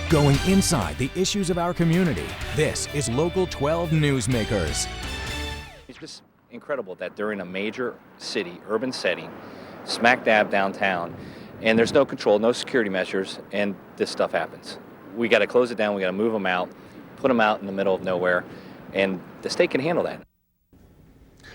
Going inside the issues of our community, this is Local 12 Newsmakers. It's just incredible that they're in a major city, urban setting, smack dab downtown, and there's no control, no security measures, and this stuff happens. We got to close it down, we got to move them out, put them out in the middle of nowhere, and the state can handle that.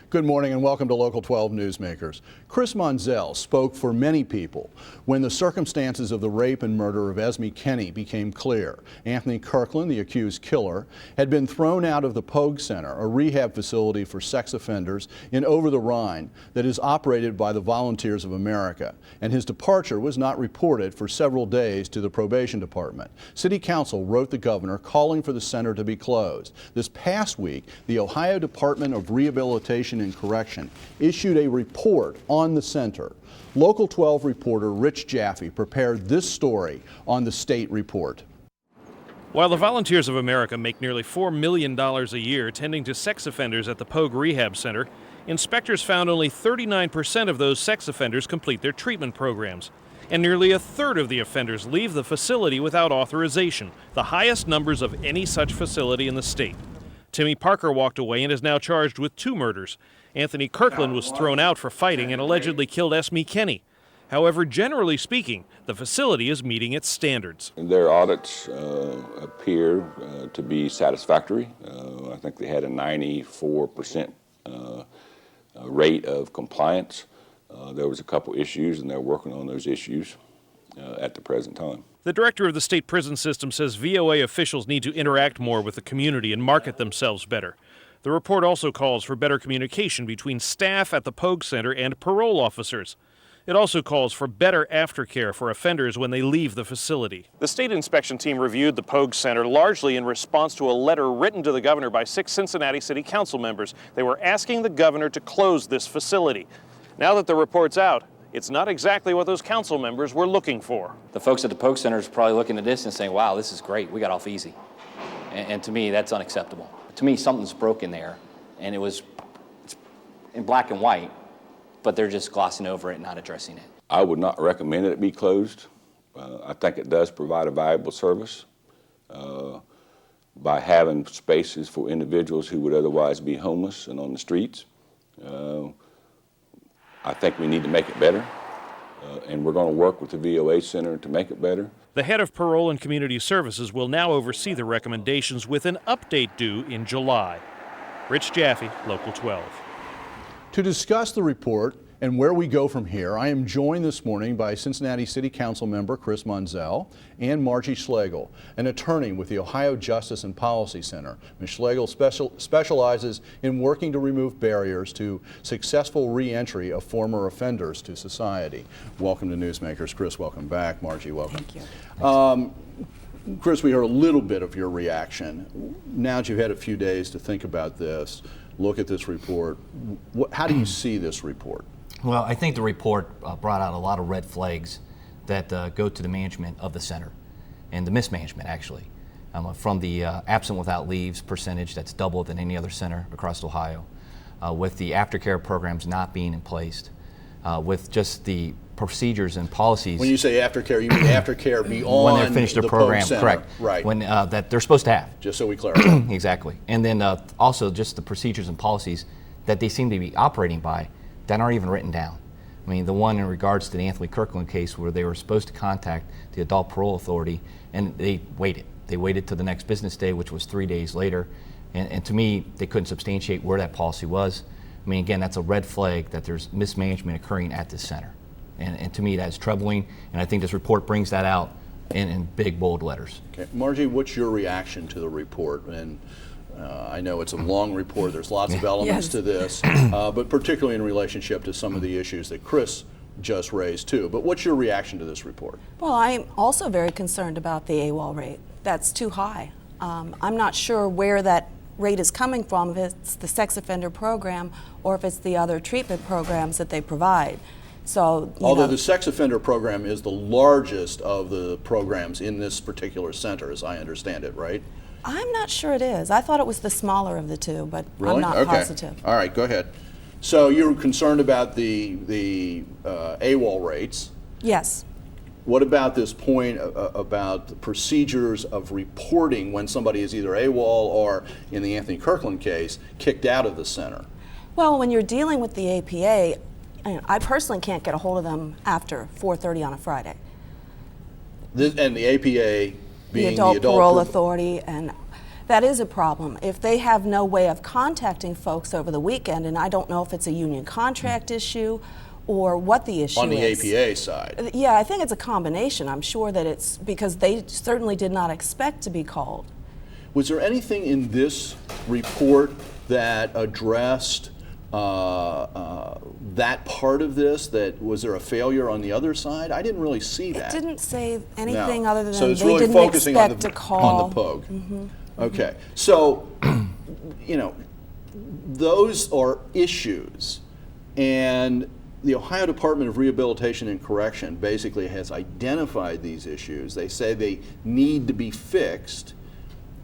Good morning and welcome to Local 12 Newsmakers. Chris Monzel spoke for many people when the circumstances of the rape and murder of Esme Kenny became clear. Anthony Kirkland, the accused killer, had been thrown out of the Pogue Center, a rehab facility for sex offenders in Over the Rhine that is operated by the Volunteers of America, and his departure was not reported for several days to the probation department. City Council wrote the governor calling for the center to be closed. This past week, the Ohio Department of Rehabilitation and Correction issued a report on the center. Local 12 reporter Rich Jaffe prepared this story on the state report. While the Volunteers of America make nearly $4 million a year tending to sex offenders at the Pogue Rehab Center, inspectors found only 39% of those sex offenders complete their treatment programs. And nearly a third of the offenders leave the facility without authorization, the highest numbers of any such facility in the state. Timmy Parker walked away and is now charged with 2 murders. Anthony Kirkland was thrown out for fighting and allegedly killed Esme Kenny. However, generally speaking, the facility is meeting its standards. Their audits appear to be satisfactory. I think they had a 94% rate of compliance. There was a couple issues, and they're working on those issues at the present time. The director of the state prison system says VOA officials need to interact more with the community and market themselves better. The report also calls for better communication between staff at the Pogue Center and parole officers. It also calls for better aftercare for offenders when they leave the facility. The state inspection team reviewed the Pogue Center largely in response to a letter written to the governor by 6 Cincinnati City Council members. They were asking the governor to close this facility. Now that the report's out, it's not exactly what those council members were looking for. The folks at the Pogue Center is probably looking at this and saying, wow, this is great, we got off easy. And to me, that's unacceptable. To me, something's broken there, and it's in black and white, but they're just glossing over it and not addressing it. I would not recommend that it be closed. I think it does provide a valuable service by having spaces for individuals who would otherwise be homeless and on the streets. I think we need to make it better, and we're going to work with the VOA Center to make it better. The head of Parole and Community Services will now oversee the recommendations with an update due in July. Rich Jaffe, Local 12. To discuss the report and where we go from here, I am joined this morning by Cincinnati City Council member Chris Monzel and Margie Slagle, an attorney with the Ohio Justice and Policy Center. Ms. Slagle specializes in working to remove barriers to successful re-entry of former offenders to society. Welcome to Newsmakers. Chris, welcome back. Margie, welcome. Thank you. Chris, we heard a little bit of your reaction. Now that you've had a few days to think about this, look at this report, how do you see this report? Well, I think the report brought out a lot of red flags that go to the management of the center and the mismanagement, actually. From the absent without leaves percentage that's double than any other center across Ohio, with the aftercare programs not being in place, with just the procedures and policies. When you say aftercare, you mean aftercare beyond when they're finished their program, correct? Right. When that they're supposed to have. Just so we clarify. Exactly. And then also just the procedures and policies that they seem to be operating by that aren't even written down. I mean, the one in regards to the Anthony Kirkland case where they were supposed to contact the Adult Parole Authority and they waited. They waited till the next business day, which was 3 days later. And to me, they couldn't substantiate where that policy was. I mean, again, that's a red flag that there's mismanagement occurring at this center. And to me, that's troubling. And I think this report brings that out in big, bold letters. Okay. Margie, what's your reaction to the report? And I know it's a long report, there's lots of elements to this, but particularly in relationship to some of the issues that Chris just raised too. But what's your reaction to this report? Well, I'm also very concerned about the AWOL rate. That's too high. I'm not sure where that rate is coming from, if it's the sex offender program or if it's the other treatment programs that they provide. So, although the sex offender program is the largest of the programs in this particular center, as I understand it, right? I'm not sure it is. I thought it was the smaller of the two, but really? I'm not positive. All right, go ahead. So you're concerned about the AWOL rates? Yes. What about this point about the procedures of reporting when somebody is either AWOL or, in the Anthony Kirkland case, kicked out of the center? Well, when you're dealing with the APA, I personally can't get a hold of them after 4:30 on a Friday. And the APA being the Adult Parole Authority, and that is a problem. If they have no way of contacting folks over the weekend, and I don't know if it's a union contract issue or what the issue is. On the APA side. Yeah, I think it's a combination. I'm sure that it's because they certainly did not expect to be called. Was there anything in this report that addressed that part of this? That was there a failure on the other side? I didn't really see that. It didn't say anything other than so it's they really didn't focusing expect on a call. on the Pogue. Okay, so you know, those are issues, and the Ohio Department of Rehabilitation and Correction basically has identified these issues. They say they need to be fixed.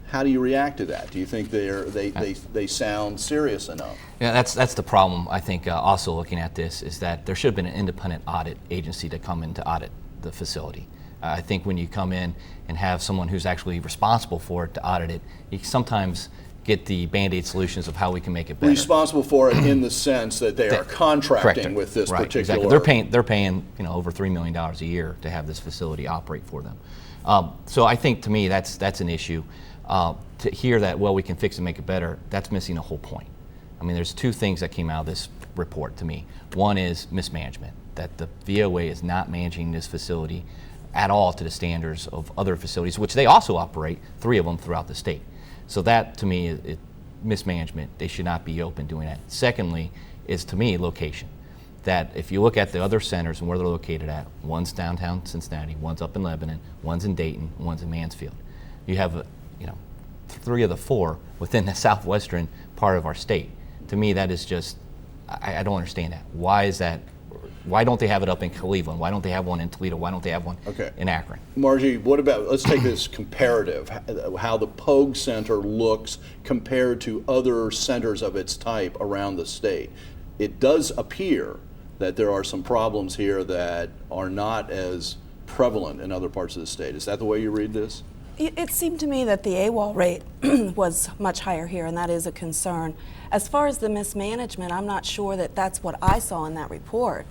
How do you react to that? Do you think they sound serious enough? Yeah, that's the problem. I think also looking at this is that there should have been an independent audit agency to come in to audit the facility. I think when you come in and have someone who's actually responsible for it to audit it, you sometimes get the Band-Aid solutions of how we can make it better. Responsible for it in the sense that they are contracting with this particular. Exactly. They're paying over $3 million a year to have this facility operate for them. So I think to me that's an issue. To hear that, well, we can fix and make it better, that's missing a whole point. I mean, there's two things that came out of this report to me. One is mismanagement, that the VOA is not managing this facility at all to the standards of other facilities, which they also operate, 3 of them throughout the state. So that, to me, is mismanagement. They should not be open doing that. Secondly, is to me, location. That if you look at the other centers and where they're located at, one's downtown Cincinnati, one's up in Lebanon, one's in Dayton, one's in Mansfield. You have 3 of the 4 within the southwestern part of our state. To me, that is just, I don't understand that. Why is that? Why don't they have it up in Cleveland? Why don't they have one in Toledo? Why don't they have one in Akron? Margie, what about, let's take this comparative, how the Pogue Center looks compared to other centers of its type around the state. It does appear that there are some problems here that are not as prevalent in other parts of the state. Is that the way you read this? It seemed to me that the AWOL rate was much higher here, and that is a concern. As far as the mismanagement, I'm not sure that that's what I saw in that report.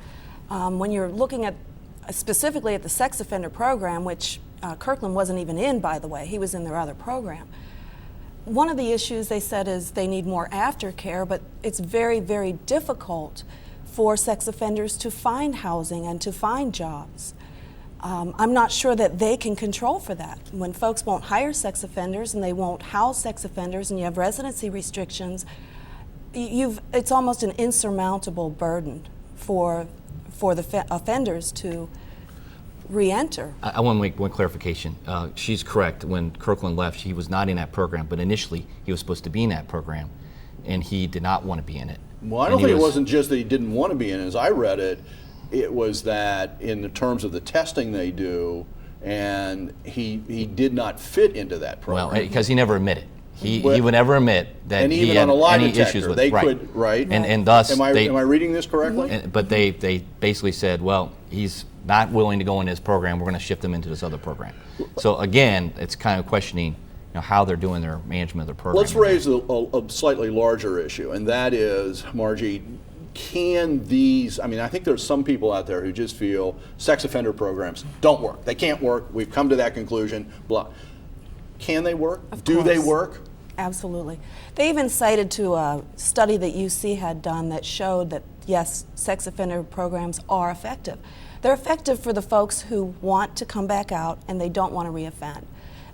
When you're looking at specifically at the sex offender program, which Kirkland wasn't even in, by the way, he was in their other program. One of the issues they said is they need more aftercare, but it's very, very difficult for sex offenders to find housing and to find jobs. I'm not sure that they can control for that. When folks won't hire sex offenders and they won't house sex offenders and you have residency restrictions, it's almost an insurmountable burden for the offenders to re-enter. I want to make one clarification. She's correct. When Kirkland left, he was not in that program, but initially he was supposed to be in that program, and he did not want to be in it. Well, I don't think it wasn't just that he didn't want to be in it. As I read it, it was that in the terms of the testing they do, and he did not fit into that program. Well, because he never admitted. He would never admit that he had any issues with it. Right. And thus, am I reading this correctly? But they basically said, well, he's not willing to go in this program. We're going to shift him into this other program. So again, it's kind of questioning how they're doing their management of their program. Let's raise a slightly larger issue, and that is, Margie, can these, I think there's some people out there who just feel sex offender programs don't work. They can't work. We've come to that conclusion, blah. Can they work? Do they work? Absolutely. They even cited to a study that UC had done that showed that, yes, sex offender programs are effective. They're effective for the folks who want to come back out and they don't want to reoffend.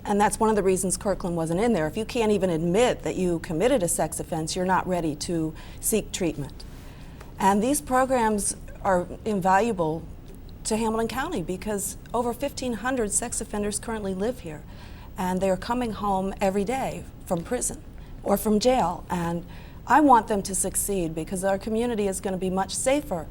And that's one of the reasons Kirkland wasn't in there. If you can't even admit that you committed a sex offense, you're not ready to seek treatment. And these programs are invaluable to Hamilton County because over 1,500 sex offenders currently live here. And they're coming home every day from prison or from jail. And I want them to succeed because our community is going to be much safer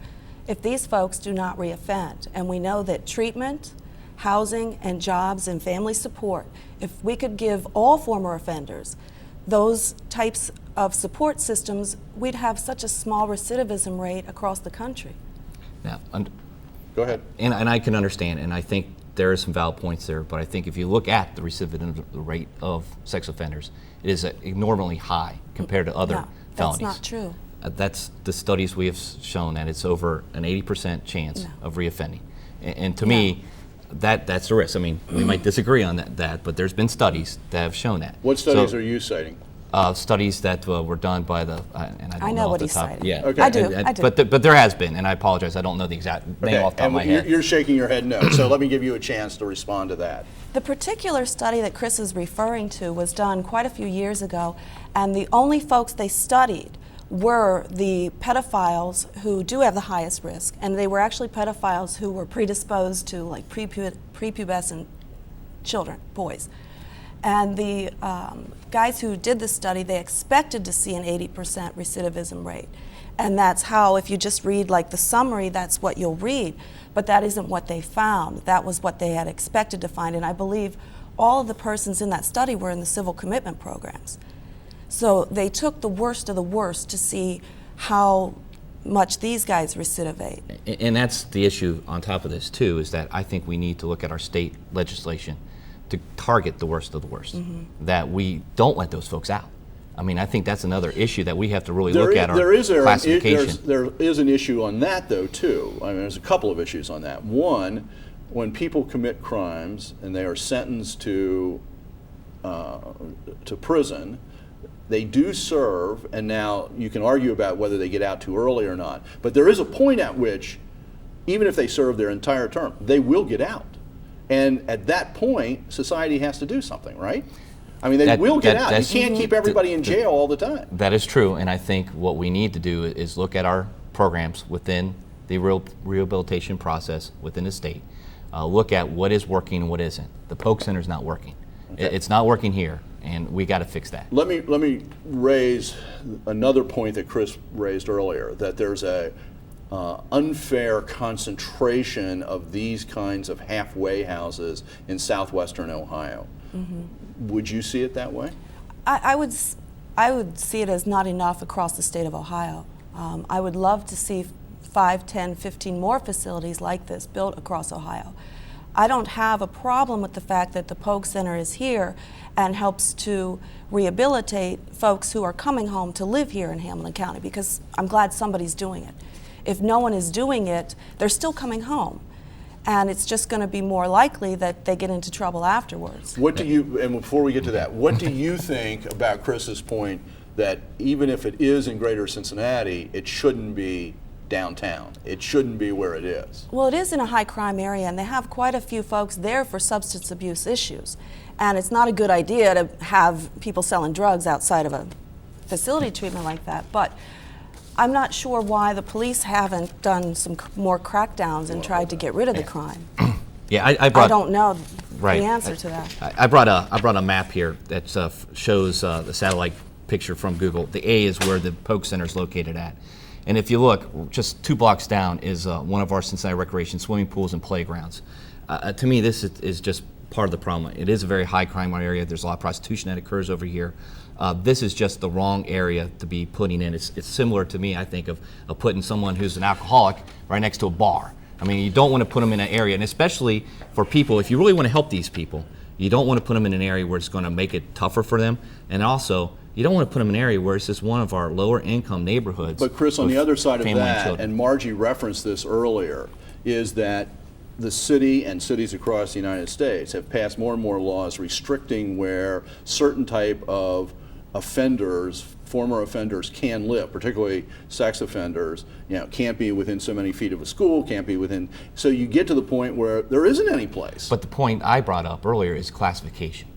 if these folks do not reoffend. And we know that treatment, housing, and jobs and family support, if we could give all former offenders those types of support systems, we'd have such a small recidivism rate across the country. Now, go ahead. And I can understand, and I think there are some valid points there, but I think if you look at the recidivism rate of sex offenders, it is enormously high compared to other felonies. That's not true. That's the studies we have shown that it's over an 80% chance of reoffending. And to me, that's the risk. I mean, we might disagree on that, but there's been studies that have shown that. What studies are you citing? Studies that were done by the, and I don't I know off what the he's top. citing. Yeah, Okay. I do. But there has been, and I apologize, I don't know the exact name off the top of my head. You're shaking your head no, so let me give you a chance to respond to that. The particular study that Chris is referring to was done quite a few years ago, and the only folks they studied were the pedophiles who do have the highest risk, and they were actually pedophiles who were predisposed to like prepubescent children, boys. And the guys who did the study, they expected to see an 80% recidivism rate. And that's how, if you just read like the summary, that's what you'll read. But that isn't what they found. That was what they had expected to find. And I believe all of the persons in that study were in the civil commitment programs. So they took the worst of the worst to see how much these guys recidivate. And that's the issue on top of this too, is that I think we need to look at our state legislation to target the worst of the worst, that we don't let those folks out. I mean, I think that's another issue that we have to really look at our classification. There is an issue on that though too. I mean, there's a couple of issues on that. One, when people commit crimes and they are sentenced to prison, they do serve, and now you can argue about whether they get out too early or not, but there is a point at which, even if they serve their entire term, they will get out. And at that point, society has to do something, right? I mean, they will get out. You can't keep everybody in jail all the time. That is true, and I think what we need to do is look at our programs within the rehabilitation process within the state, look at what is working and what isn't. The Pogue Center is not working. Okay. It's not working here, and we got to fix that. Let me raise another point that Chris raised earlier, that there's a unfair concentration of these kinds of halfway houses in southwestern Ohio. Would you see it that way? I would see it as not enough across the state of Ohio. I would love to see 5, 10, 15 more facilities like this built across Ohio. I don't have a problem with the fact that the Pogue Center is here and helps to rehabilitate folks who are coming home to live here in Hamilton County, because I'm glad somebody's doing it. If no one is doing it, they're still coming home. And it's just going to be more likely that they get into trouble afterwards. What do you, and before we get to that, what do you think about Chris's point that even if it is in greater Cincinnati, it shouldn't be downtown? It shouldn't be where it is. Well, it is in a high crime area, and they have quite a few folks there for substance abuse issues. And it's not a good idea to have people selling drugs outside of a facility treatment like that. But I'm not sure why the police haven't done some more crackdowns and tried to get rid of the crime. Yeah, I don't know the answer to that. I brought a map here that shows the satellite picture from Google. The A is where the Pogue Center is located at. And if you look, just 2 blocks down is one of our Cincinnati recreation swimming pools and playgrounds. To me, this is just part of the problem. It is a very high crime area. There's a lot of prostitution that occurs over here. This is just the wrong area to be putting in. It's similar to me, I think, of putting someone who's an alcoholic right next to a bar. I mean, you don't want to put them in an area, and especially for people, if you really want to help these people, you don't want to put them in an area where it's going to make it tougher for them, and also, you don't want to put them in an area where it's just one of our lower income neighborhoods. But Chris, on the other side of that, and Margie referenced this earlier, is that the city and cities across the United States have passed more and more laws restricting where certain type of offenders, former offenders, can live, particularly sex offenders. You know, can't be within so many feet of a school, can't be within, so you get to the point where there isn't any place. But the point I brought up earlier is classification,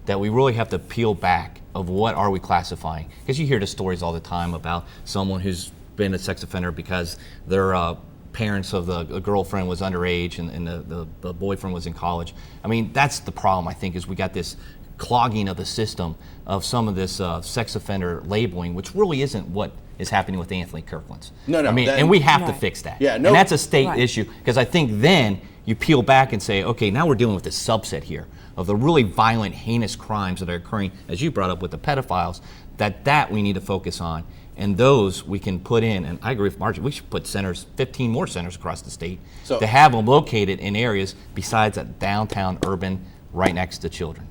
that we really have to peel back of what are we classifying, because you hear the stories all the time about someone who's been a sex offender because their parents of the girlfriend was underage and the boyfriend was in college. I mean, that's the problem, I think, is we got this clogging of the system of some of this sex offender labeling, which really isn't what is happening with Anthony Kirkland's. No, I mean, and we have to fix that. Yeah, no, and that's a state issue, because I think then you peel back and say, okay, now we're dealing with this subset here of the really violent, heinous crimes that are occurring, as you brought up with the pedophiles, that we need to focus on. And those we can put in, and I agree with Margie, we should put centers, 15 more centers across the state to have them located in areas besides a downtown urban right next to children.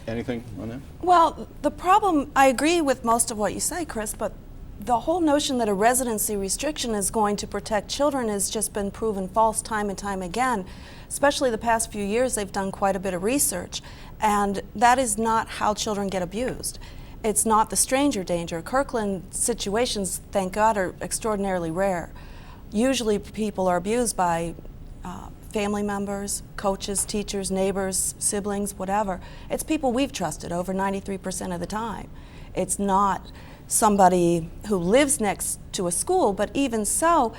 Anything on that? Well, the problem, I agree with most of what you say, Chris, but the whole notion that a residency restriction is going to protect children has just been proven false time and time again. Especially the past few years, they've done quite a bit of research, and that is not how children get abused. It's not the stranger danger. Kirkland situations, thank God, are extraordinarily rare. Usually people are abused by family members, coaches, teachers, neighbors, siblings, whatever. It's people we've trusted over 93% of the time. It's not somebody who lives next to a school, but even so,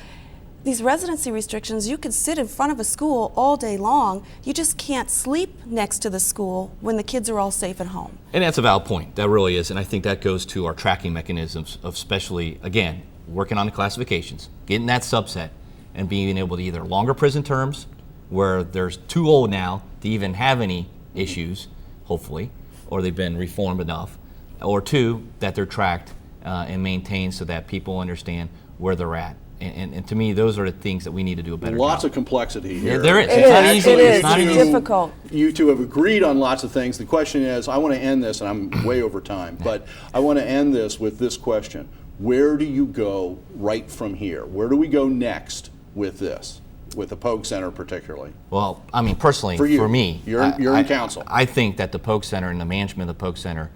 these residency restrictions, you could sit in front of a school all day long. You just can't sleep next to the school when the kids are all safe at home. And that's a valid point. That really is. And I think that goes to our tracking mechanisms of especially, again, working on the classifications, getting that subset, and being able to either longer prison terms, where they're too old now to even have any issues, hopefully, or they've been reformed enough, or two, that they're tracked and maintained so that people understand where they're at. And to me, those are the things that we need to do a better job. Lots of complexity here. Yeah, there is. It's not easy. It's not easy. Difficult. You two have agreed on lots of things. The question is, I want to end this, and I'm way over time, but I want to end this with this question. Where do you go right from here? Where do we go next with this, with the Pogue Center particularly? Well, I mean, personally, For me, you're in council. I think that the Pogue Center and the management of the Pogue Center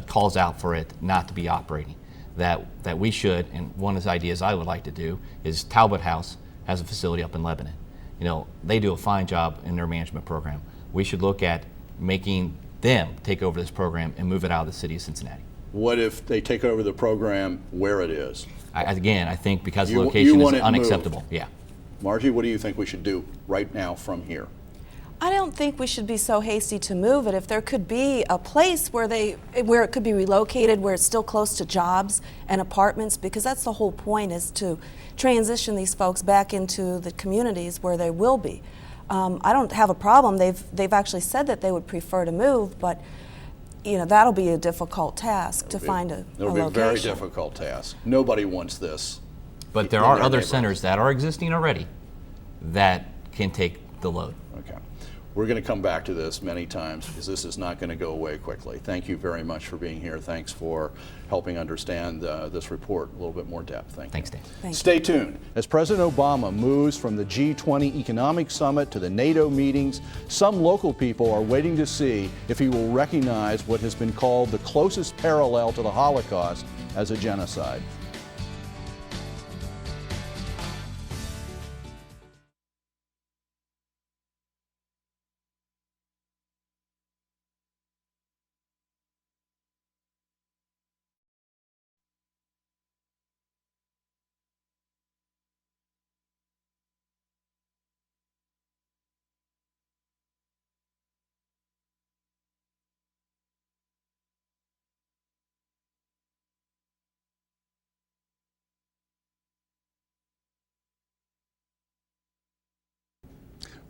calls out for it not to be operating. That we should, and one of the ideas I would like to do is Talbot House has a facility up in Lebanon. You know, they do a fine job in their management program. We should look at making them take over this program and move it out of the city of Cincinnati. What if they take over the program where it is? Again, I think because the You location want is it unacceptable. moved. Yeah. Margie, what do you think we should do right now from here? I don't think we should be so hasty to move it. If there could be a place where it could be relocated, where it's still close to jobs and apartments, because that's the whole point, is to transition these folks back into the communities where they will be. I don't have a problem. They've actually said that they would prefer to move, but you know, that'll be a difficult task to find a It'll location. be a very difficult task. Nobody wants this. But there are other centers that are existing already that can take the load. Okay. We're going to come back to this many times because this is not going to go away quickly. Thank you very much for being here. Thanks for helping understand this report a little bit more depth. Thank you. Thanks, Dan. Thank you. Stay tuned. As President Obama moves from the G20 Economic Summit to the NATO meetings, some local people are waiting to see if he will recognize what has been called the closest parallel to the Holocaust as a genocide.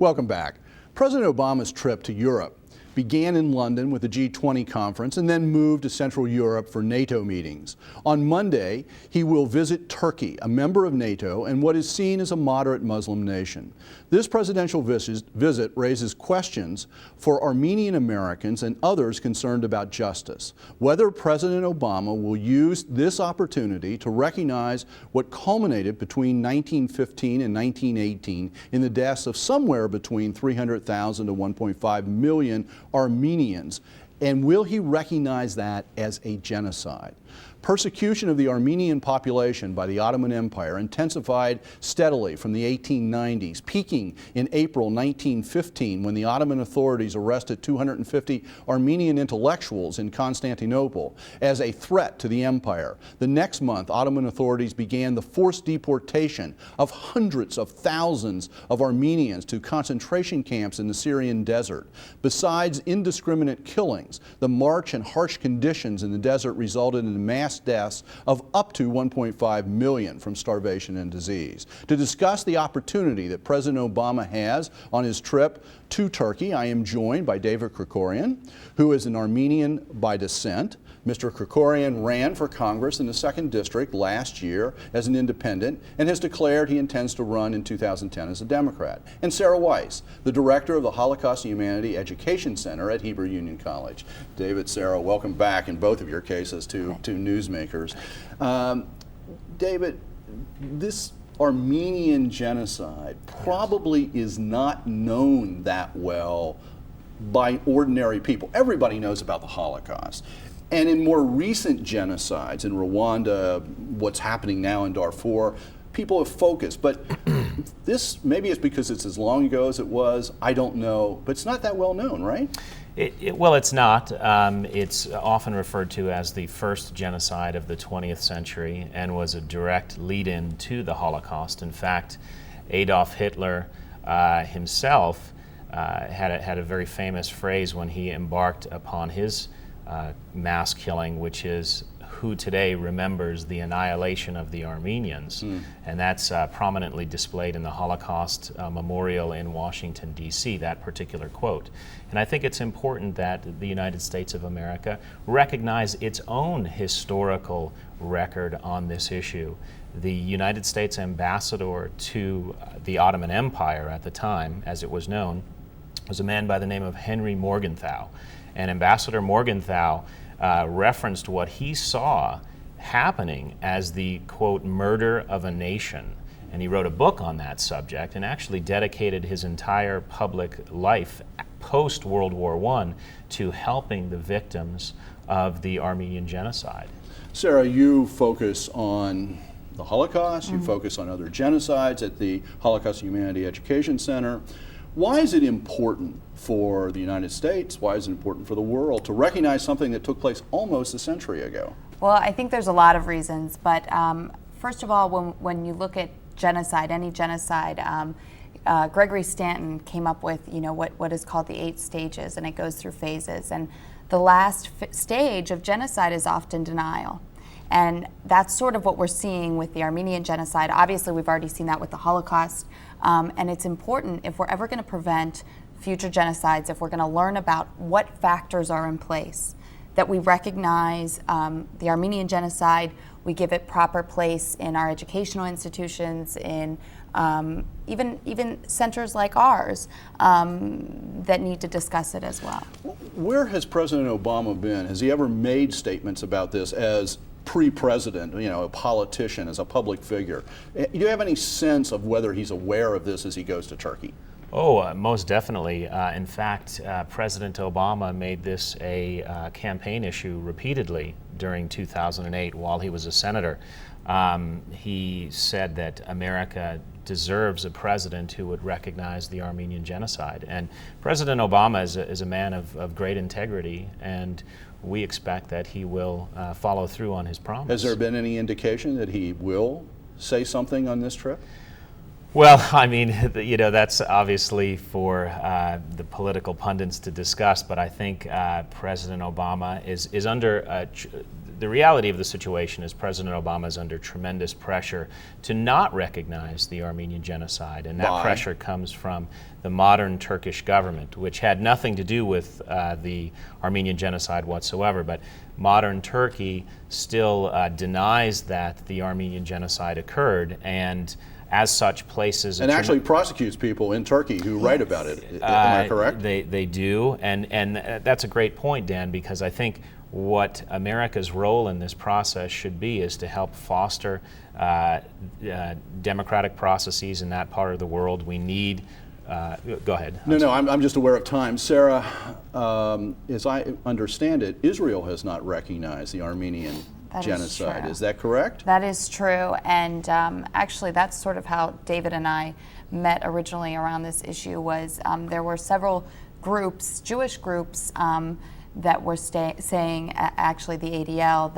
Welcome back. President Obama's trip to Europe began in London with the G20 conference and then moved to Central Europe for NATO meetings. On Monday, he will visit Turkey, a member of NATO and what is seen as a moderate Muslim nation. This presidential visit raises questions for Armenian Americans and others concerned about justice. Whether President Obama will use this opportunity to recognize what culminated between 1915 and 1918 in the deaths of somewhere between 300,000 to 1.5 million Armenians, and will he recognize that as a genocide? Persecution of the Armenian population by the Ottoman Empire intensified steadily from the 1890s, peaking in April 1915 when the Ottoman authorities arrested 250 Armenian intellectuals in Constantinople as a threat to the empire. The next month, Ottoman authorities began the forced deportation of hundreds of thousands of Armenians to concentration camps in the Syrian desert. Besides indiscriminate killings, the march and harsh conditions in the desert resulted in mass deaths of up to 1.5 million from starvation and disease. To discuss the opportunity that President Obama has on his trip to Turkey, I am joined by David Krikorian, who is an Armenian by descent. Mr. Krikorian ran for Congress in the 2nd District last year as an independent and has declared he intends to run in 2010 as a Democrat. And Sarah Weiss, the director of the Holocaust and Humanity Education Center at Hebrew Union College. David, Sarah, welcome back in both of your cases to Newsmakers. David, this Armenian genocide probably is not known that well by ordinary people. Everybody knows about the Holocaust. And in more recent genocides, in Rwanda, what's happening now in Darfur, people have focused. But this, maybe it's because it's as long ago as it was, I don't know, but it's not that well known, right? Well, it's not. It's often referred to as the first genocide of the 20th century and was a direct lead-in to the Holocaust. In fact, Adolf Hitler himself had a very famous phrase when he embarked upon his mass killing, which is, "Who today remembers the annihilation of the Armenians?" And that's prominently displayed in the Holocaust Memorial in Washington, D.C., that particular quote. And I think it's important that the United States of America recognize its own historical record on this issue. The United States ambassador to the Ottoman Empire at the time, as it was known, was a man by the name of Henry Morgenthau. And Ambassador Morgenthau referenced what he saw happening as the, quote, murder of a nation. And he wrote a book on that subject and actually dedicated his entire public life post-World War I to helping the victims of the Armenian genocide. Sarah, you focus on the Holocaust, you focus on other genocides at the Holocaust and Humanity Education Center. Why is it important for the United States, why is it important for the world to recognize something that took place almost a century ago? Well, I think there's a lot of reasons, but first of all, when you look at genocide, any genocide, Gregory Stanton came up with, what is called the 8 stages, and it goes through phases. And the last stage of genocide is often denial. And that's sort of what we're seeing with the Armenian genocide. Obviously, we've already seen that with the Holocaust. And it's important, if we're ever going to prevent future genocides, if we're going to learn about what factors are in place, that we recognize the Armenian genocide, we give it proper place in our educational institutions, in even centers like ours that need to discuss it as well. Where has President Obama been? Has he ever made statements about this as pre-president, a politician, as a public figure? Do you have any sense of whether he's aware of this as he goes to Turkey? Oh, most definitely. In fact, President Obama made this a campaign issue repeatedly during 2008 while he was a senator. He said that America deserves a president who would recognize the Armenian genocide. And President Obama is a man of great integrity, and we expect that he will follow through on his promise. Has there been any indication that he will say something on this trip? Well, I mean, that's obviously for the political pundits to discuss, but I think President Obama is under, the reality of the situation is President Obama is under tremendous pressure to not recognize the Armenian genocide, and that pressure comes from the modern Turkish government, which had nothing to do with the Armenian genocide whatsoever, but modern Turkey still denies that the Armenian genocide occurred, and as such places and actually prosecutes people in Turkey who write about it. Am I correct? They do, and that's a great point, Dan, because I think what America's role in this process should be is to help foster democratic processes in that part of the world. We need go ahead. No, I'm just aware of time. Sarah, as I understand it, Israel has not recognized the Armenian genocide. Is that correct? That is true, and actually that's sort of how David and I met originally around this issue. Was there were several groups, Jewish groups, that were saying, actually the ADL,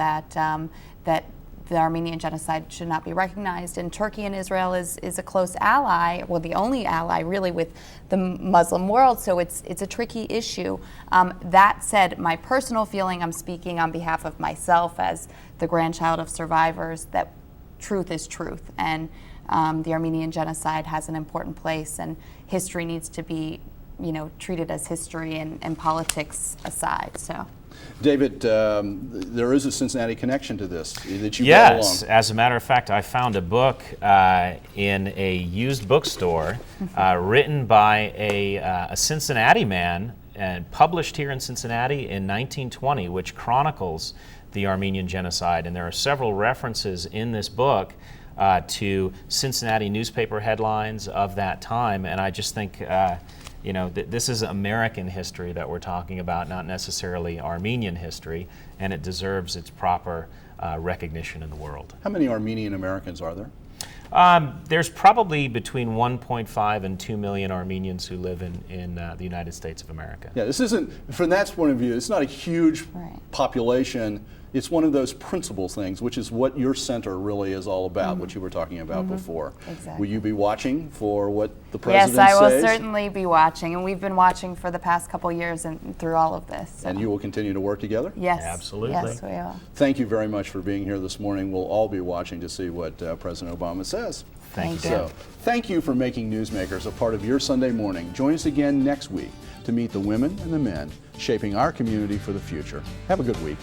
that the Armenian genocide should not be recognized, and Turkey and Israel is a close ally, well, the only ally really with the Muslim world, so it's a tricky issue. That said, my personal feeling, I'm speaking on behalf of myself as the grandchild of survivors, that truth is truth, and the Armenian genocide has an important place, and history needs to be treated as history and politics aside. So. David, there is a Cincinnati connection to this that you brought along. Yes, as a matter of fact, I found a book in a used bookstore written by a Cincinnati man and published here in Cincinnati in 1920, which chronicles the Armenian genocide. And there are several references in this book to Cincinnati newspaper headlines of that time. And I just think this is American history that we're talking about, not necessarily Armenian history, and it deserves its proper recognition in the world. How many Armenian Americans are there? There's probably between 1.5 and 2 million Armenians who live in the United States of America. Yeah, this isn't, from that point of view, it's not a huge population. It's one of those principal things, which is what your center really is all about, what you were talking about before. Exactly. Will you be watching for what the president says? Yes, I will certainly be watching, and we've been watching for the past couple years and through all of this. So. And you will continue to work together? Yes. Absolutely. Yes, we will. Thank you very much for being here this morning. We'll all be watching to see what President Obama says. Thank you. So, thank you for making Newsmakers a part of your Sunday morning. Join us again next week to meet the women and the men shaping our community for the future. Have a good week.